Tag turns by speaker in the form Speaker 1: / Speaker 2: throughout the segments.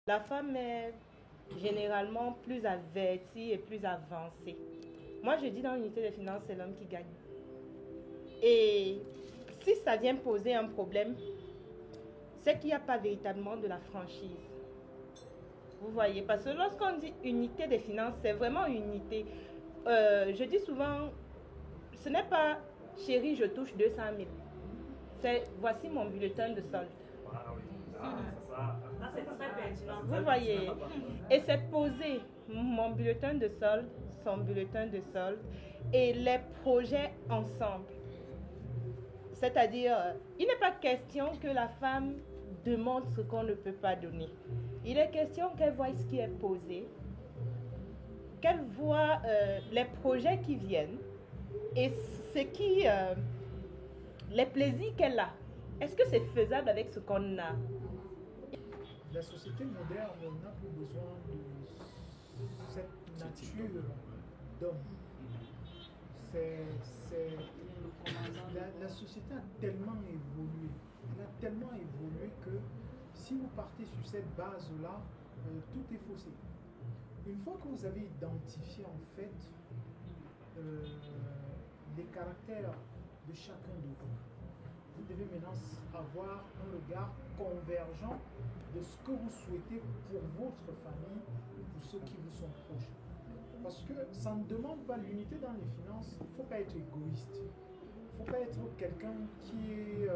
Speaker 1: la femme est généralement plus avertie et plus avancée. Moi, je dis dans l'unité des finances, c'est l'homme qui gagne. Et si ça vient poser un problème, c'est qu'il n'y a pas véritablement de la franchise. Vous voyez, parce que lorsqu'on dit unité des finances, c'est vraiment une unité. Je dis souvent, ce n'est pas chérie, je touche 200 000. C'est voici mon bulletin de solde.
Speaker 2: C'est très pertinent.
Speaker 1: Vous voyez, et c'est poser mon bulletin de solde, son bulletin de solde et les projets ensemble. C'est-à-dire, il n'est pas question que la femme demande ce qu'on ne peut pas donner. Il est question qu'elle voie ce qui est posé, qu'elle voit les projets qui viennent et les plaisirs qu'elle a. Est-ce que c'est faisable avec ce qu'on a?
Speaker 3: La société moderne n'a plus besoin de cette nature d'homme. La société a tellement évolué. Elle a tellement évolué que si vous partez sur cette base-là, tout est faussé. Une fois que vous avez identifié en fait les caractères de chacun de vous, vous devez maintenant avoir un regard convergent de ce que vous souhaitez pour votre famille ou pour ceux qui vous sont proches. Parce que ça ne demande pas l'unité dans les finances, il ne faut pas être égoïste. Il ne faut pas être quelqu'un qui est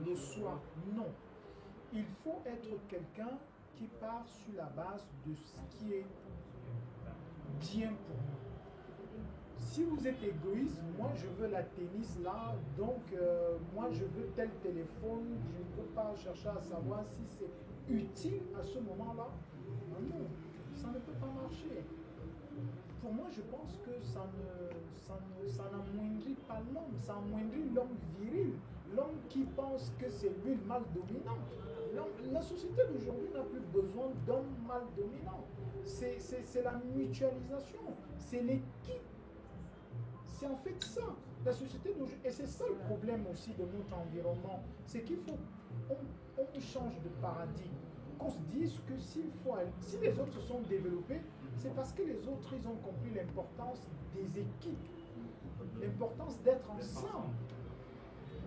Speaker 3: le soi. Non. Il faut être quelqu'un qui part sur la base de ce qui est bien pour nous. Si vous êtes égoïste, moi je veux la tennis là, donc moi je veux tel téléphone, je ne peux pas chercher à savoir si c'est utile à ce moment-là. Non, ça ne peut pas marcher. Pour moi, je pense que ça n'amoindrit pas l'homme, ça amoindrit l'homme viril, l'homme qui pense que c'est lui le mal dominant. La société d'aujourd'hui n'a plus besoin d'hommes mal dominants. C'est la mutualisation, c'est l'équipe. C'est en fait ça, la société d'aujourd'hui. Et c'est ça le problème aussi de notre environnement. C'est qu'il faut on change de paradigme. Qu'on se dise que si les autres se sont développés, c'est parce que les autres, ils ont compris l'importance des équipes, l'importance d'être ensemble.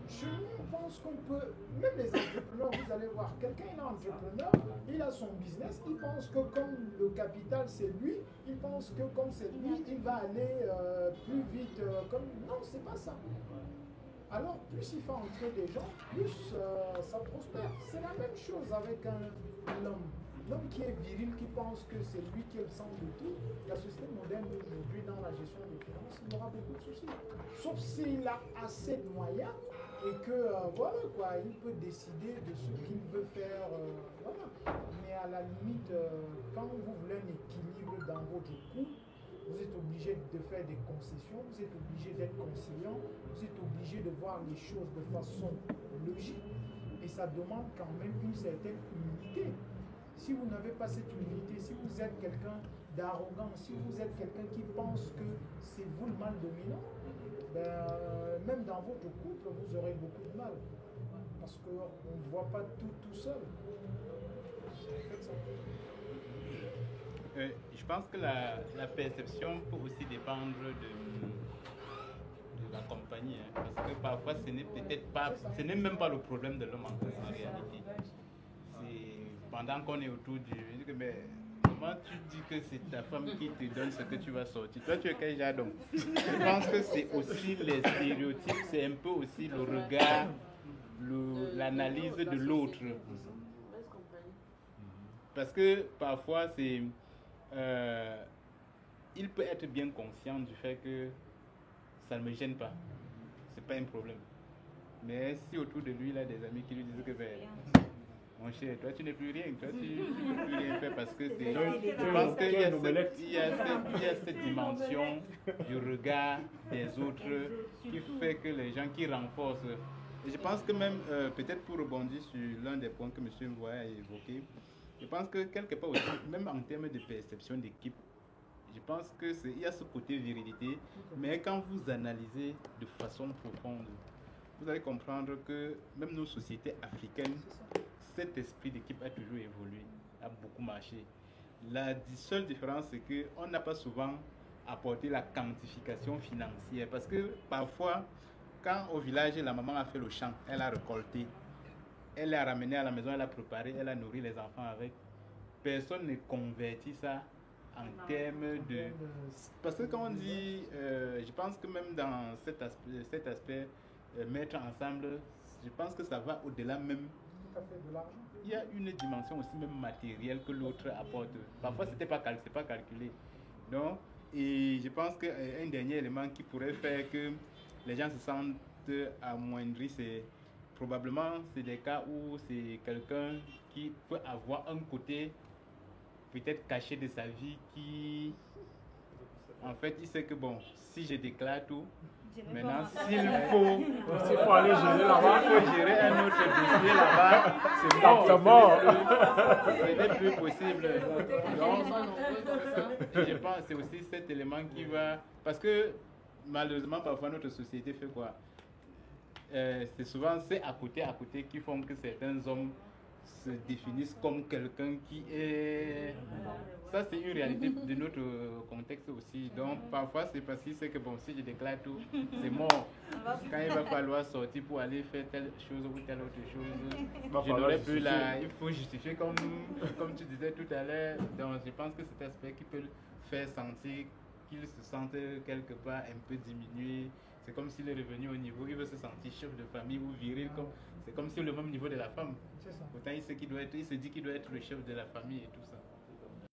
Speaker 3: Chez nous, on pense qu'on peut, même les entrepreneurs, vous allez voir, quelqu'un il est entrepreneur, il a son business, il pense que comme le capital c'est lui, il pense que comme c'est lui, il va aller plus vite. Non, c'est pas ça. Alors, plus il fait entrer des gens, plus ça prospère. C'est la même chose avec l'homme. L'homme qui est viril, qui pense que c'est lui qui est le centre de tout, la société moderne aujourd'hui, dans la gestion des finances, il aura beaucoup de soucis. Sauf s'il a assez de moyens et que, voilà quoi, il peut décider de ce qu'il veut faire, voilà. Mais à la limite, quand vous voulez un équilibre dans votre couple, vous êtes obligé de faire des concessions, vous êtes obligé d'être conciliant, vous êtes obligé de voir les choses de façon logique. Et ça demande quand même une certaine humilité. Si vous n'avez pas cette humilité, si vous êtes quelqu'un d'arrogant, si vous êtes quelqu'un qui pense que c'est vous le mal dominant, même dans votre couple, vous aurez beaucoup de mal. Parce qu'on ne voit pas tout seul. Faites ça.
Speaker 4: Je pense que la perception peut aussi dépendre de la compagnie. Parce que parfois, ce n'est même pas le problème de l'homme en réalité. Pendant qu'on est autour du... Je dis que, mais comment tu dis que c'est ta femme qui te donne ce que tu vas sortir? Toi, tu es quel genre d'homme? Je pense que c'est aussi les stéréotypes, c'est un peu aussi le regard, l'analyse de l'autre. Parce que parfois, il peut être bien conscient du fait que ça ne me gêne pas. C'est pas un problème. Mais si autour de lui, il a des amis qui lui disent que... Mon cher, toi tu n'es plus rien, toi tu ne peux plus rien faire parce que c'est... Je pense qu'il y a cette dimension du regard des autres qui fait que les gens qui renforcent. Et je pense que même, peut-être pour rebondir sur l'un des points que M. Mboya a évoqué, je pense que quelque part aussi, même en termes de perception d'équipe, je pense qu'il y a ce côté virilité, mais quand vous analysez de façon profonde, vous allez comprendre que même nos sociétés africaines, cet esprit d'équipe a toujours évolué. a beaucoup marché. La seule différence, c'est qu'on n'a pas souvent apporté la quantification financière. Parce que parfois, quand au village, la maman a fait le champ, elle a récolté, elle l'a ramené à la maison, elle a préparé, elle a nourri les enfants avec. Personne ne convertit ça en termes de... Parce que quand on dit, je pense que même dans cet aspect mettre ensemble, je pense que ça va au-delà même.
Speaker 3: Tout à fait, de l'argent.
Speaker 4: Il y a une dimension aussi même matérielle que l'autre apporte. Parfois, c'est pas calculé. Donc, et je pense qu'un dernier élément qui pourrait faire que les gens se sentent amoindris, c'est probablement des cas où c'est quelqu'un qui peut avoir un côté peut-être caché de sa vie qui, en fait, il sait que bon, si je déclare tout, maintenant, s'il faut aller gérer là-bas, il faut gérer un autre dossier là-bas, c'est mort. Ce n'est plus possible. Donc, je pense que c'est aussi cet élément qui va... Parce que, malheureusement, parfois, notre société fait quoi? C'est souvent à côté qui font que certains hommes se définissent comme quelqu'un qui est... Ça, c'est une réalité de notre contexte aussi. Donc, parfois, c'est parce qu'il sait que, bon, si je déclare tout, c'est mort. Quand il va falloir sortir pour aller faire telle chose ou telle autre chose, je n'aurai plus là. Il faut justifier, comme tu disais tout à l'heure. Donc, je pense que cet aspect qui peut faire sentir qu'il se sente quelque part un peu diminué. C'est comme s'il est revenu au niveau, il veut se sentir chef de famille ou viril. C'est comme si le même niveau de la femme. Pourtant, il se dit qu'il doit être le chef de la famille et tout ça.